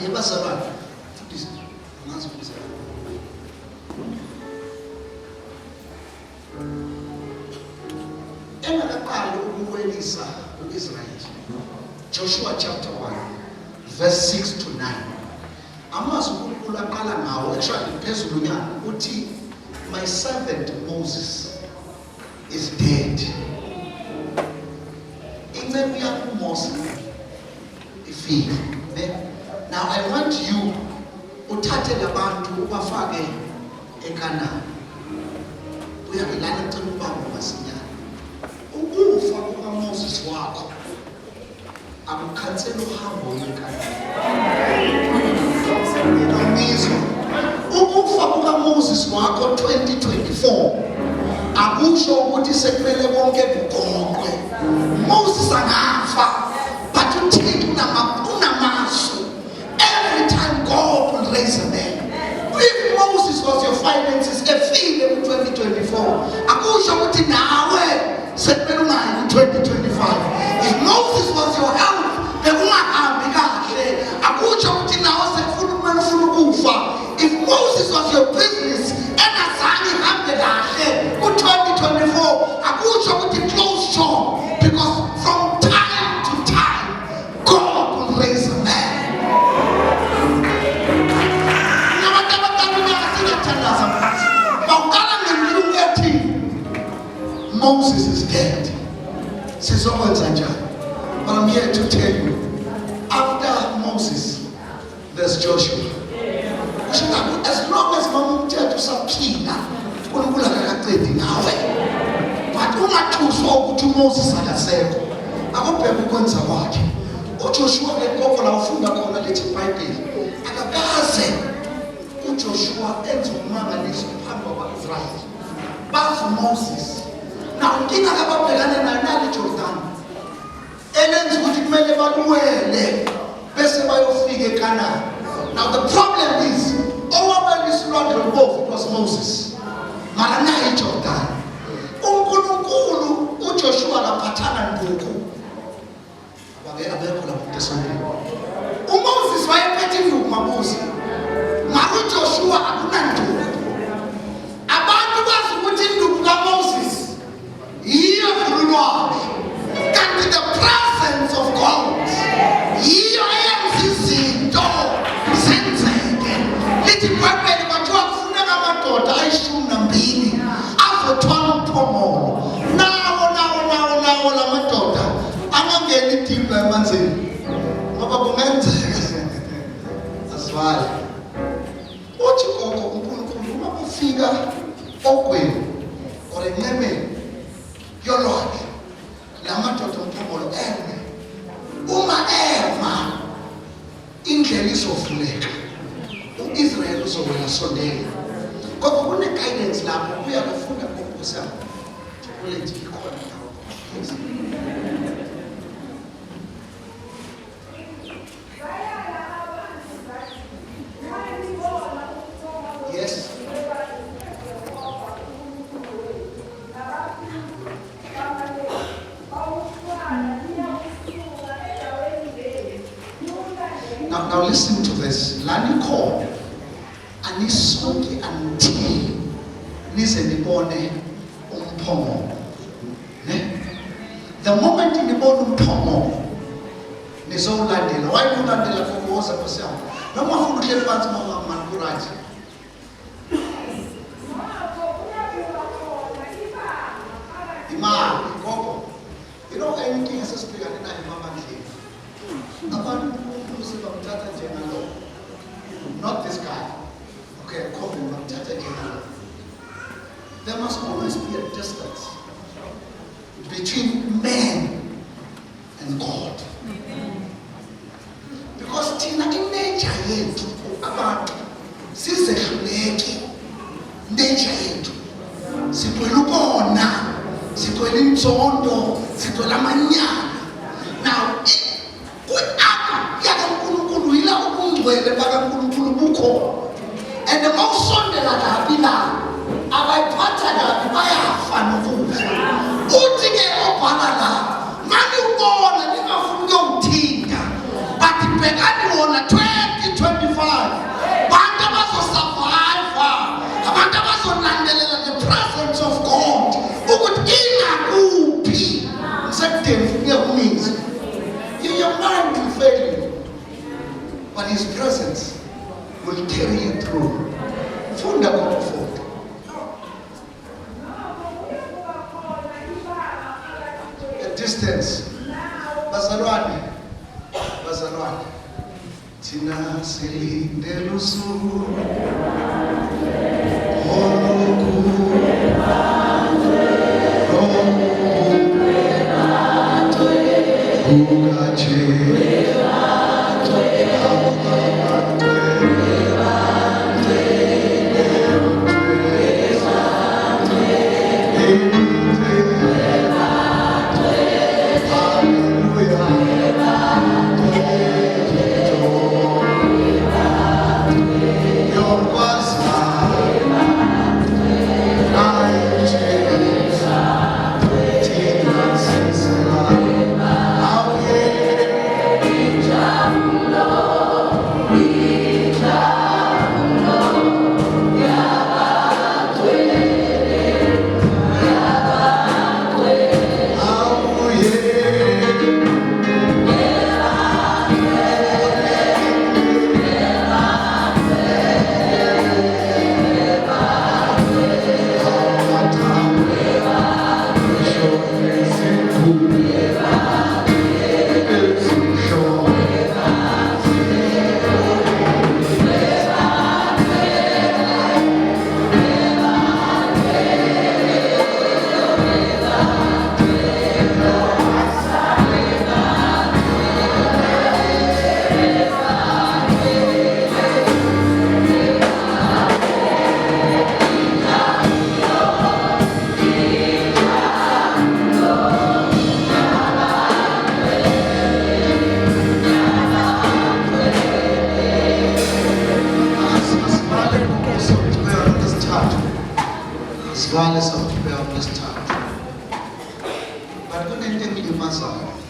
yebazalwane futhi ngazi ukuthi engakaqali ukuwelisa uIsrael. Joshua chapter 1 verse 6 to 9. Amazwi uNkulunkulu aqala ngawo actually phezulu nyana uthi my servant Moses is dead. Incebe yakho uMose ifile. Now I want you uthathe labantu ubafake eKhanani. Uyabelana ngicela ubamba masinyane. Ukufa kukaMoses wakho akukhansela uhambo eKhanani. Ukufa kukaMoses wakho 2024 akusho ukuthi sekumele konke kugoqwe. Moses angafa, but uThixo unamasu. Every time God will raise a man. If Moses was your finances, efile in 2024, akusho ukuthi nawe sekumele ungayi in 2025. If Moses was your health, bekungahambi kahle, akusho ukuthi nawe sekufuna ukufa. If Moses was your business, engazange ihambe kahle ku 2024, akusho ukuthi close shop, because from time to time God will raise a man. Moses is dead. But I'm here to tell you, after Moses, there's Joshua. As long as Mama to Sapina, but to Moses and Aseko, I hope everyone's a watch. Joshua and Kokola Funda Kona Little Bible. And Joshua ends with Mama and his Papa Israel. But for Moses, now King Alaba and I Jordan. Ellen's would make about best by your figure Cana. Now the problem is, all is not both, it was Moses. Maranai Jordan. Unkulu, Joshua la Patana and Buku. Moses, why petting you, Moses? Maru Joshua, Akunandu. About us wouldn't do Moses. Here for the Lord. Come to the presence of God. Here I am, Sisi, dog, Sensei. Little Papa, but you have never thought I should not be. After 12 Pomo. Now, my daughter. I'm not getting deep by Manzi. That's why. What you call a figure open or a name, your Lord. Lamato Tomo Elme. Uma Elma. Ingeli of Lake. Israel was over a Sunday. God, when the guidance lab, we are the food of Composa. Yes. Now listen to this. Lani call anisonke until nize nibone umphomo. The moment nibone umphomo nizolandela. Why do ulandela for kuwoza Nkosi yami? Noma ufuna uhleli phansi mama right. Imali gogo. You know anything as a speaker na imama ndle. Abantu not this guy. Okay, call him there must always be a distance between man and God. Because Tina in nature yethu abantu sizehluleke nature yethu. Sikwela ukona, sikwela inzondo, sikwela amanyana. Now and the most Sunday that I have been I pattern that I have fun. Utige opalala, mani ubona ni mafungo mtinga, but pegani wona 2020. distance. Bazalwane. Thina silindele usuku Sivale software on this time. But kunento engilimazayo.